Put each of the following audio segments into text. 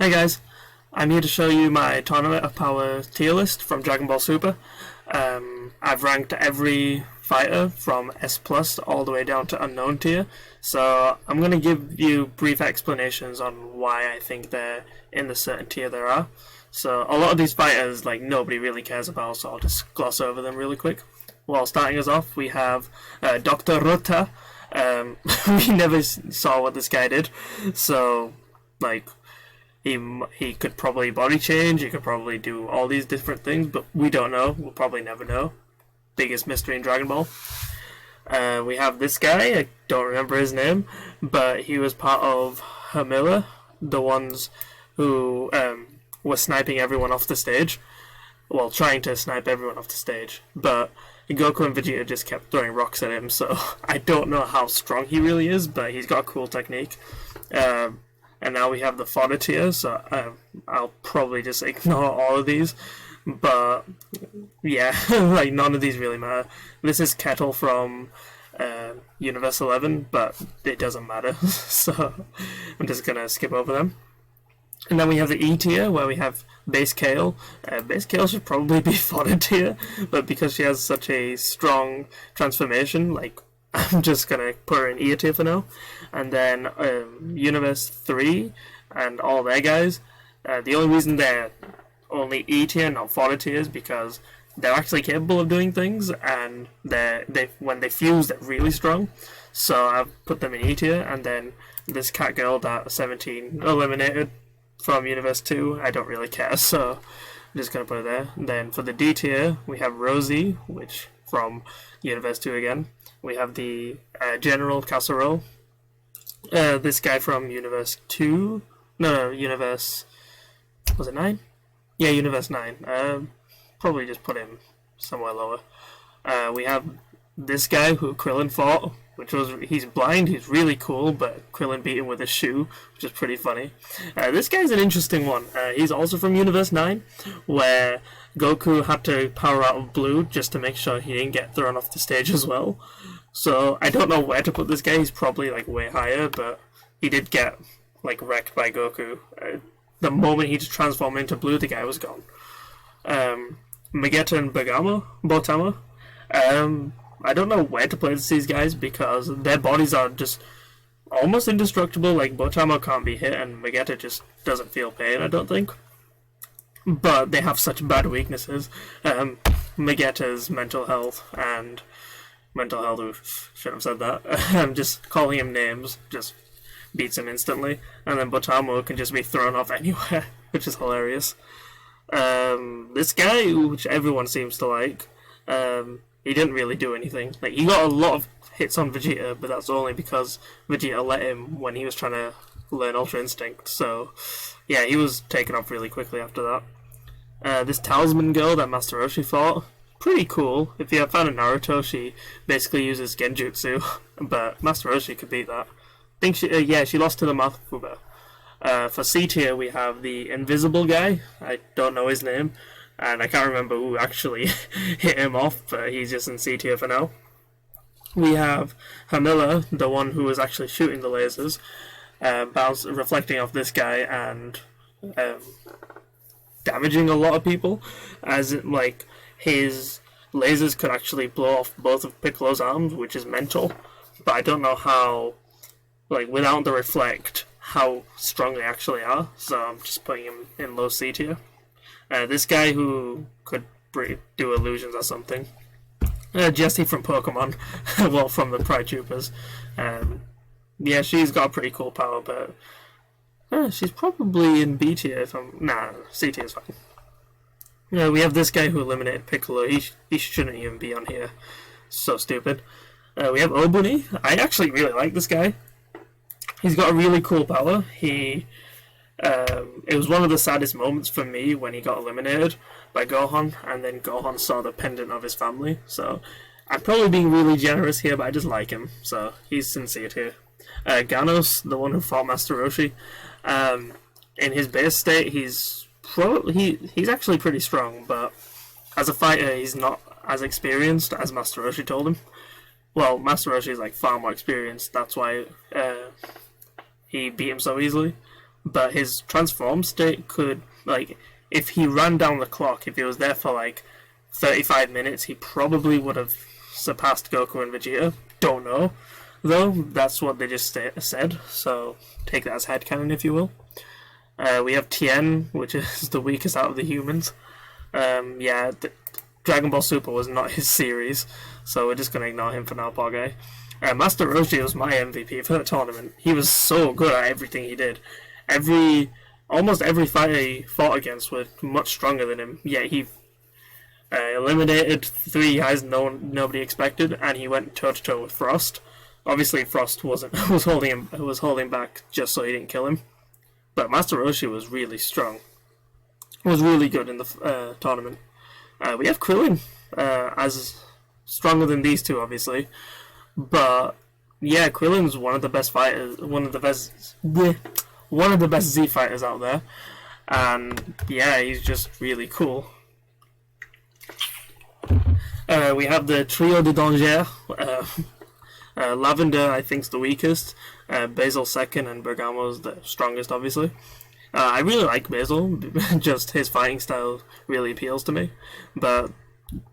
Hey guys, I'm here to show you my Tournament of Power tier list from Dragon Ball Super. I've ranked every fighter from S plus all the way down to unknown tier, so I'm going to give you brief explanations on why I think they're in the certain tier there are. So a lot of these fighters nobody really cares about, so I'll just gloss over them really quick. Well, starting us off, we have Dr. Rota. We never saw what this guy did, so he could probably body change, he could probably do all these different things, but we don't know. We'll probably never know. Biggest mystery in Dragon Ball. We have this guy, I don't remember his name, but he was part of Hamila, the ones who were sniping everyone off the stage. Well, trying to snipe everyone off the stage, but Goku and Vegeta just kept throwing rocks at him, so I don't know how strong he really is, but he's got a cool technique. And now we have the fodder tier, so I'll probably just ignore all of these. But yeah, none of these really matter. This is Kettle from Universe 11, but it doesn't matter, so I'm just gonna skip over them. And then we have the E tier, where we have Base Kale. Base Kale should probably be fodder tier, but because she has such a strong transformation, I'm just gonna put her in E tier for now. And then Universe 3 and all their guys. The only reason they're only E tier, not fodder tier, is because they're actually capable of doing things, and when they fuse, they're really strong. So I've put them in E tier. And then this cat girl that 17 eliminated from Universe 2, I don't really care, so I'm just gonna put it there. And then for the D tier, we have Rosie, which from Universe 2 again. We have the General Casserole. This guy from Universe 2. No, Universe. Was it 9? Yeah, Universe 9. Probably just put him somewhere lower. We have this guy who Krillin fought, he's blind, he's really cool, but Krillin beat him with a shoe, which is pretty funny. This guy's an interesting one. He's also from Universe 9, where Goku had to power out of blue just to make sure he didn't get thrown off the stage as well. So I don't know where to put this guy. He's probably way higher, but he did get wrecked by Goku. The moment he transformed into blue, the guy was gone. Vegeta and Botama. I don't know where to place these guys because their bodies are just almost indestructible. Botama can't be hit, and Vegeta just doesn't feel pain, I don't think. But they have such bad weaknesses. Vegeta's mental health, shouldn't have said that. I'm just calling him names, just beats him instantly. And then Botamo can just be thrown off anywhere, which is hilarious. This guy, which everyone seems to like, he didn't really do anything. He got a lot of hits on Vegeta, but that's only because Vegeta let him when he was trying to learn Ultra Instinct. So, yeah, he was taken off really quickly after that. This Talisman girl that Master Roshi fought, pretty cool. If you have found a Naruto, she basically uses Genjutsu, but Master Roshi could beat that. I think she lost to the Mafuba. For C tier, we have the Invisible guy. I don't know his name, and I can't remember who actually hit him off, but he's just in C tier for now. We have Hamila, the one who was actually shooting the lasers, reflecting off this guy and damaging a lot of people, as his lasers could actually blow off both of Piccolo's arms, which is mental, but I don't know how, without the reflect, how strong they actually are, so I'm just putting him in low C tier. This guy who could do illusions or something. Jessie from Pokemon, well, from the Pride Troopers. Yeah, she's got pretty cool power, but she's probably in B tier C tier is fine. We have this guy who eliminated Piccolo. He shouldn't even be on here. So stupid. We have Obuni. I actually really like this guy. He's got a really cool power. It was one of the saddest moments for me when he got eliminated by Gohan, and then Gohan saw the pendant of his family. So I'm probably being really generous here, but I just like him, so he's sincere here. Ganos, the one who fought Master Roshi, in his base state, he's actually pretty strong, but as a fighter, he's not as experienced as Master Roshi told him. Well, Master Roshi is far more experienced. That's why he beat him so easily. but his transform state could, like, if he ran down the clock, if he was there for like 35 minutes, he probably would have surpassed Goku and Vegeta. Don't know, though. That's what they just said, so take that as headcanon, if you will. We have Tien, which is the weakest out of the humans. Dragon Ball Super was not his series, so we're just going to ignore him for now, poor guy. Master Roshi was my MVP for the tournament. He was so good at everything he did. Almost every fighter he fought against was much stronger than him, yet he eliminated 3 guys nobody expected, and he went toe-to-toe with Frost. Obviously, Frost was holding back just so he didn't kill him. But Master Roshi was really strong. Was really good in the tournament. We have Krillin as stronger than these two, obviously. But yeah, Krillin's one of the best fighters, one of the best Z fighters out there. And yeah, he's just really cool. We have the Trio de Danger. Lavender, I think, is the weakest. Basil second, and Bergamo's the strongest, obviously. I really like Basil, just his fighting style really appeals to me. But,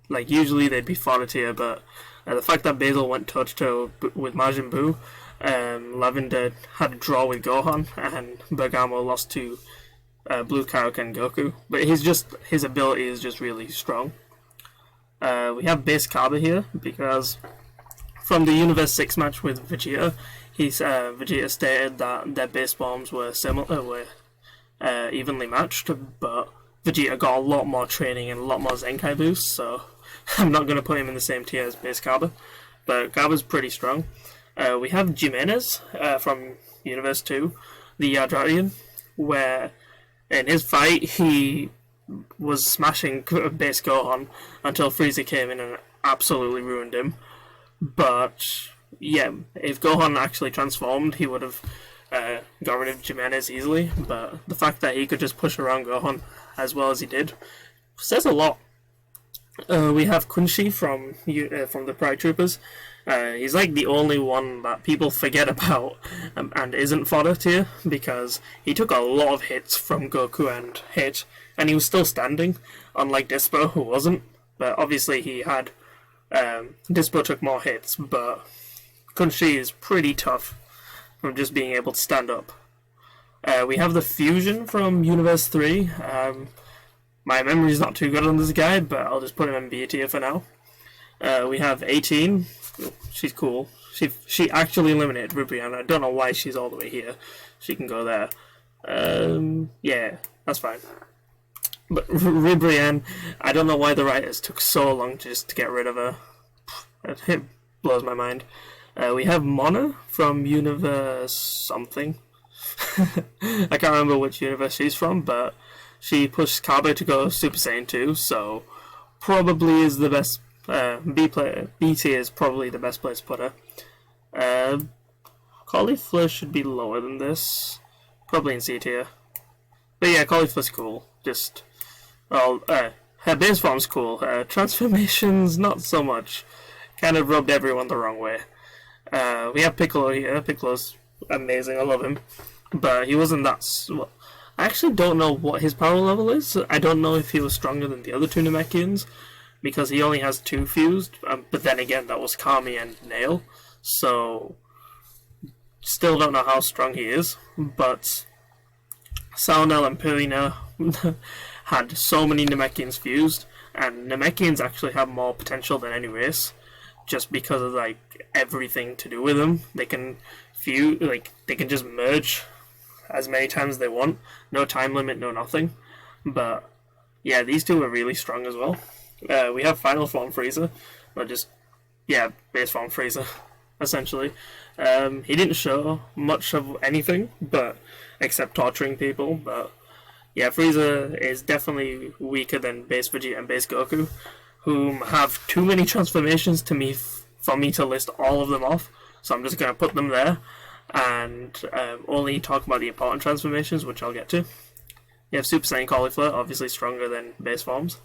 like, usually they'd be fodder tier, but the fact that Basil went toe-to-toe with Majin Buu, Lavender had a draw with Gohan, and Bergamo lost to Blue Kaioken Goku. But his ability is just really strong. We have Base Kaba here, because from the Universe 6 match with Vegeta, Vegeta stated that their base forms were evenly matched, but Vegeta got a lot more training and a lot more Zenkai boosts, so I'm not going to put him in the same tier as Base Kaba, but Kaba's pretty strong. We have Jimenez from Universe 2, the Yadratian, where in his fight he was smashing Base Gohan until Frieza came in and absolutely ruined him. But yeah, if Gohan actually transformed, he would have got rid of Jimenez easily. But the fact that he could just push around Gohan as well as he did says a lot. We have Kunshi from the Pride Troopers. He's like the only one that people forget about and isn't fodder tier, because he took a lot of hits from Goku and Hit, and he was still standing, unlike Dispo, who wasn't. But obviously he had Dispo took more hits, but Kunshi is pretty tough from just being able to stand up. We have the Fusion from Universe 3. My memory's not too good on this guy, but I'll just put him in B tier for now. We have 18. She's cool. She actually eliminated Ribrianne. I don't know why she's all the way here. She can go there. Yeah, that's fine. But Ribrianne, I don't know why the writers took so long just to get rid of her. It blows my mind. We have Mona from Universe something. I can't remember which universe she's from, but she pushed Kaba to go Super Saiyan 2, so probably is the best. B tier is probably the best place to put her. Cauliflower should be lower than this. Probably in C tier. But yeah, Cauliflower's cool. Just, well, her base form's cool. Transformations, not so much. Kind of rubbed everyone the wrong way. We have Piccolo here. Piccolo's amazing. I love him. But he wasn't that... Well, I actually don't know what his power level is. I don't know if he was stronger than the other two Namekians, because he only has 2 fused. But then again, that was Kami and Nail. So, still don't know how strong he is. But Saunel and Purina had so many Namekians fused, and Namekians actually have more potential than any race, just because of like everything to do with them. They can fuse, like they can just merge as many times as they want, no time limit, no nothing. But yeah, these two are really strong as well. We have Final Form Frieza, or just base form Frieza, essentially. He didn't show much of anything, but except torturing people. But yeah, Frieza is definitely weaker than base Vegeta and base Goku, whom have too many transformations for me to list all of them off. So I'm just gonna put them there and only talk about the important transformations, which I'll get to. You have Super Saiyan Cauliflower, obviously stronger than base forms.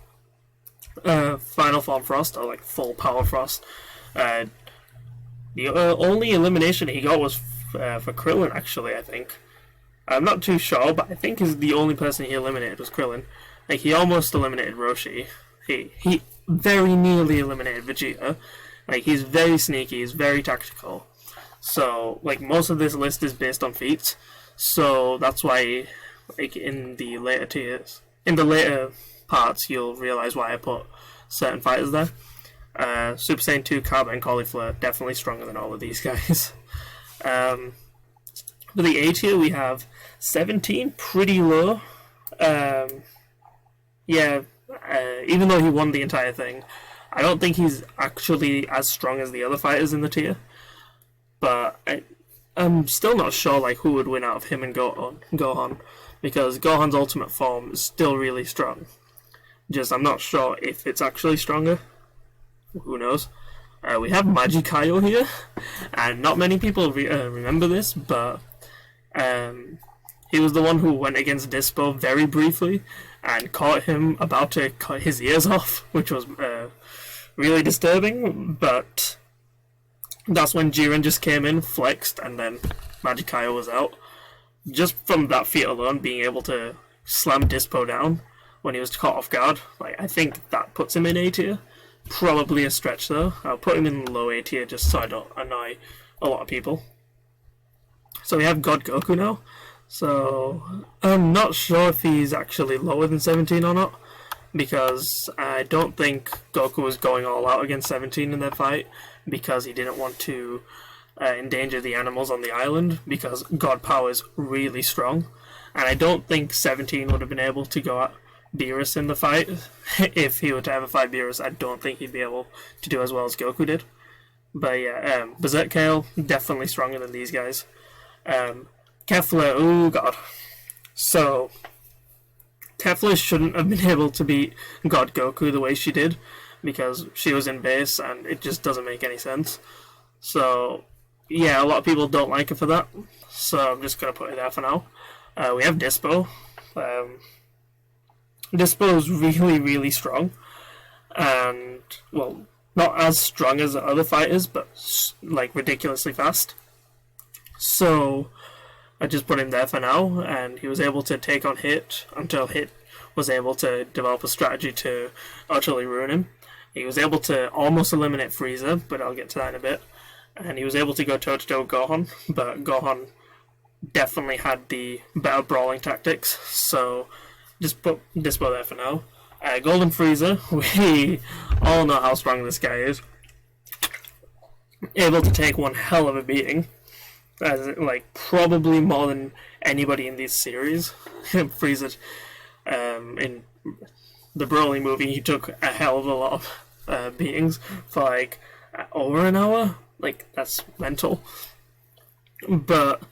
Final Form Frost, or like full power Frost. The only elimination he got was for Krillin, actually, I think. I'm not too sure, but I think is the only person he eliminated was Krillin. Like, he almost eliminated Roshi. He very nearly eliminated Vegeta. Like, he's very sneaky, he's very tactical. So, like, most of this list is based on feats. So that's why, like, in the later tiers, in the later parts, you'll realize why I put certain fighters there. Super Saiyan 2, Carbon, and Cauliflower, definitely stronger than all of these guys. For the A tier, we have 17, pretty low. Even though he won the entire thing, I don't think he's actually as strong as the other fighters in the tier. But I'm still not sure like who would win out of him and Gohan, because Gohan's ultimate form is still really strong. Just I'm not sure if it's actually stronger. Who knows? We have Magikaio here, and not many people remember this, but he was the one who went against Dispo very briefly and caught him about to cut his ears off, which was really disturbing. But that's when Jiren just came in, flexed, and then Magikaio was out. Just from that feat alone, being able to slam Dispo down when he was caught off guard, like I think that puts him in A tier. Probably a stretch though. I'll put him in the low A tier just so I don't annoy a lot of people. So we have God Goku now. So I'm not sure if he's actually lower than 17 or not, because I don't think Goku was going all out against 17 in that fight, because he didn't want to endanger the animals on the island, because God power is really strong, and I don't think 17 would have been able to go at Beerus in the fight. If he were to ever fight Beerus, I don't think he'd be able to do as well as Goku did. But yeah, Berserk Kale, definitely stronger than these guys. Kefla, oh god. So, Kefla shouldn't have been able to beat God Goku the way she did, because she was in base and it just doesn't make any sense. So, yeah, a lot of people don't like her for that, so I'm just going to put it there for now. We have Dispo. Dispo is really, really strong, and, well, not as strong as the other fighters, but, like, ridiculously fast. So, I just put him there for now, and he was able to take on Hit until Hit was able to develop a strategy to utterly ruin him. He was able to almost eliminate Frieza, but I'll get to that in a bit. And he was able to go toe-to-toe with Gohan, but Gohan definitely had the better brawling tactics, so just put Dispo there for now. Golden Frieza, we all know how strong this guy is. Able to take one hell of a beating. Like, probably more than anybody in this series. Frieza, in the Broly movie, he took a hell of a lot of beatings for, like, over an hour. Like, that's mental. But,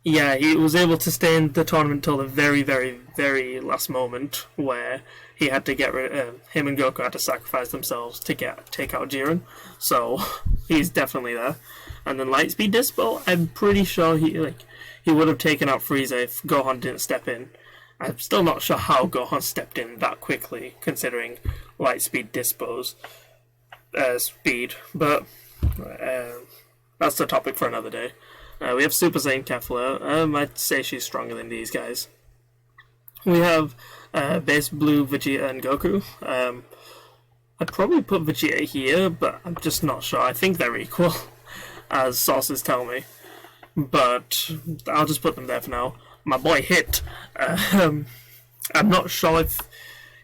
yeah, he was able to stay in the tournament till the very, very, very last moment, where he had to get rid of him, and Goku had to sacrifice themselves to take out Jiren. So, he's definitely there. And then Lightspeed Dispo, I'm pretty sure he would have taken out Frieza if Gohan didn't step in. I'm still not sure how Gohan stepped in that quickly, considering Lightspeed Dispo's speed, but that's the topic for another day. We have Super Saiyan Kefla. I'd say she's stronger than these guys. We have Base Blue, Vegeta, and Goku. I'd probably put Vegeta here, but I'm just not sure. I think they're equal, as sources tell me. But I'll just put them there for now. My boy Hit. I'm not sure if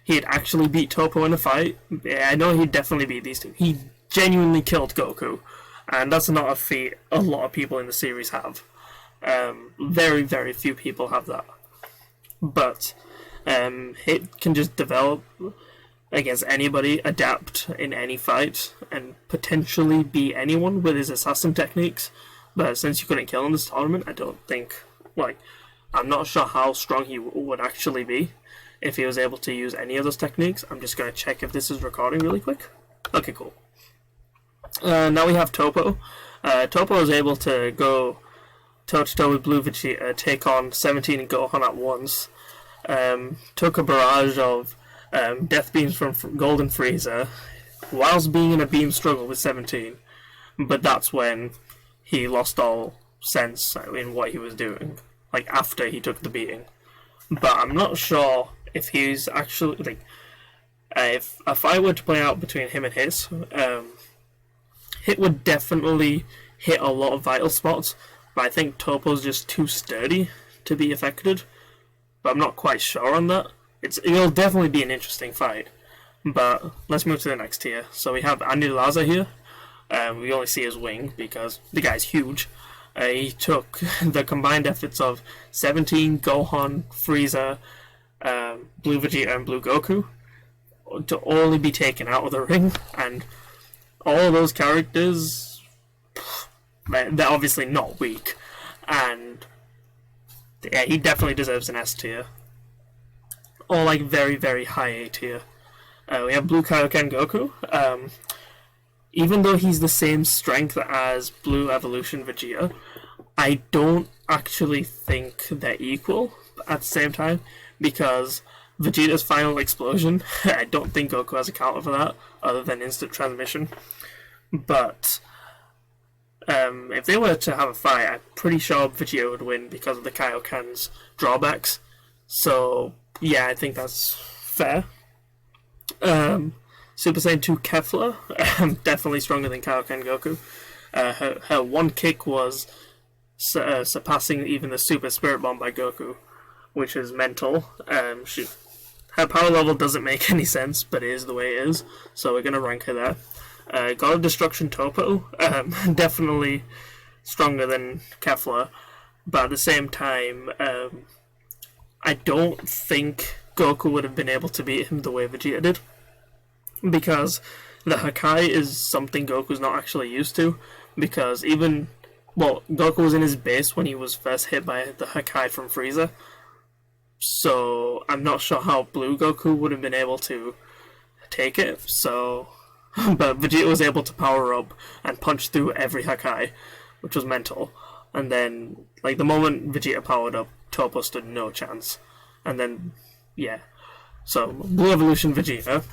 he'd actually beat Toppo in a fight. Yeah, I know he'd definitely beat these two. He genuinely killed Goku, and that's not a feat a lot of people in the series have. Very, very few people have that. But Hit can just develop against anybody, adapt in any fight, and potentially beat anyone with his assassin techniques. But since you couldn't kill him this tournament, I don't think, I'm not sure how strong he would actually be if he was able to use any of those techniques. I'm just going to check if this is recording really quick. Okay, cool. Now we have Toppo. Toppo was able to go toe-to-toe with Blue Vegeta, take on 17 and Gohan at once. Took a barrage of death beams from Golden Frieza, whilst being in a beam struggle with 17. But that's when he lost all sense in what he was doing. like after he took the beating. But I'm not sure if he's actually like if I were to play out between him and Hit, Hit would definitely hit a lot of vital spots, but I think Topo's just too sturdy to be affected. But I'm not quite sure on that. It'll definitely be an interesting fight. But let's move to the next tier. So we have Andy Laza here. We only see his wing because the guy's huge. He took the combined efforts of 17 Gohan, Frieza, Blue Vegeta, and Blue Goku to only be taken out of the ring. And all of those characters, they're obviously not weak. And yeah, he definitely deserves an S tier. Or like very, very high A tier. We have Blue Kaioken Goku. Even though he's the same strength as Blue Evolution Vegeta, I don't actually think they're equal at the same time, because Vegeta's final explosion, I don't think Goku has a counter for that, other than instant transmission. But if they were to have a fight, I'm pretty sure Vegeta would win because of the Kaioken's drawbacks. So yeah, I think that's fair. Super Saiyan 2 Kefla, definitely stronger than Kaioken Goku. Her one kick was surpassing even the Super Spirit Bomb by Goku, which is mental. Her power level doesn't make any sense, but it is the way it is, so we're going to rank her there. God of Destruction Topo, definitely stronger than Kefla, but at the same time, I don't think Goku would have been able to beat him the way Vegeta did, because the Hakai is something Goku's not actually used to, because Goku was in his base when he was first hit by the Hakai from Frieza, so I'm not sure how Blue Goku would have been able to take it, but Vegeta was able to power up and punch through every Hakai, which was mental, and then, like, the moment Vegeta powered up, Topo stood no chance, and then, yeah, so Blue Evolution Vegeta,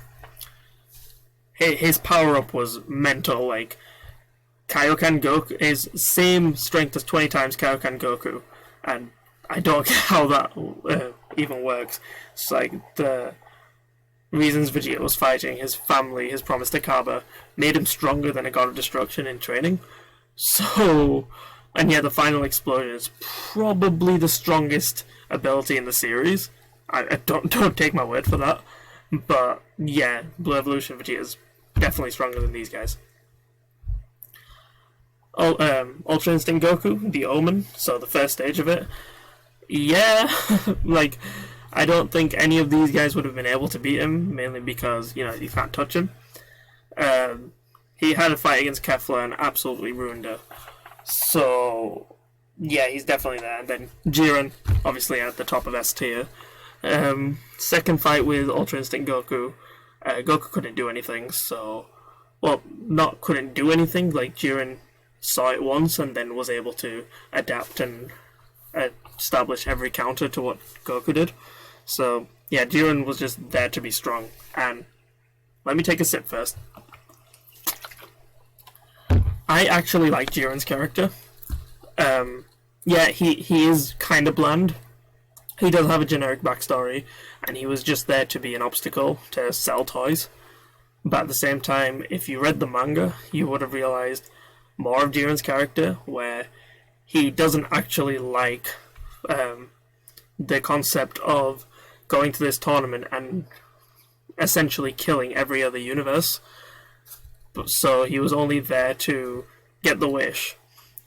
his power-up was mental. Like, Kaioken Goku is same strength as 20 times Kaioken Goku, and I don't get how that even works. It's like the reasons Vegeta was fighting, his family, his promise to Kaba, made him stronger than a God of Destruction in training. So, and yeah, the final explosion is probably the strongest ability in the series. I don't take my word for that, but yeah, Blue Evolution Vegeta is definitely stronger than these guys. Ultra Instinct Goku, the Omen, so the first stage of it. Yeah, like, I don't think any of these guys would have been able to beat him, mainly because, you can't touch him. He had a fight against Kefla and absolutely ruined her. So, yeah, he's definitely there. And then Jiren, obviously at the top of S tier. Second fight with Ultra Instinct Goku. Goku couldn't do anything, not couldn't do anything, like Jiren saw it once and then was able to adapt and establish every counter to what Goku did. So, yeah, Jiren was just there to be strong. And let me take a sip first. I actually like Jiren's character. Yeah, he is kind of bland. He does have a generic backstory, and he was just there to be an obstacle to sell toys. But at the same time, if you read the manga, you would have realized more of Jiren's character, where he doesn't actually like the concept of going to this tournament and essentially killing every other universe. So he was only there to get the wish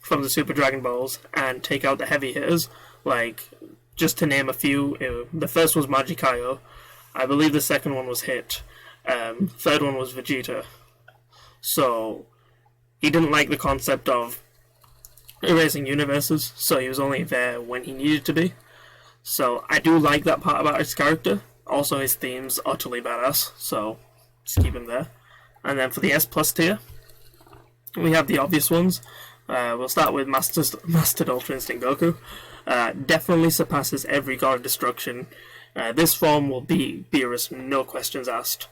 from the Super Dragon Balls and take out the heavy hitters, like, just to name a few. The first was Magikayo, I believe the second one was Hit, third one was Vegeta. So he didn't like the concept of erasing universes, so he was only there when he needed to be. So I do like that part about his character. Also, his theme's utterly badass, so just keep him there. And then for the S plus tier, we have the obvious ones. We'll start with Mastered Ultra Instinct Goku. Definitely surpasses every God of Destruction. This form will beat Beerus, no questions asked.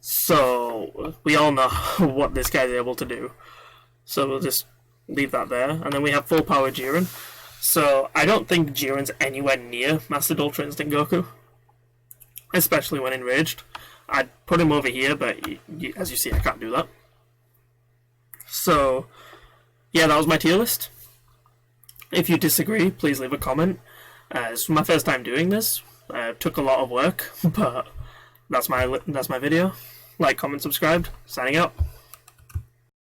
So we all know what this guy's able to do. So we'll just leave that there. And then we have Full Power Jiren. So I don't think Jiren's anywhere near Mastered Ultra Instinct Goku, especially when enraged. I'd put him over here, but as you see, I can't do that. So, yeah, that was my tier list. If you disagree, please leave a comment. It's my first time doing this. Took a lot of work, but that's my video. Like, comment, subscribe. Signing out.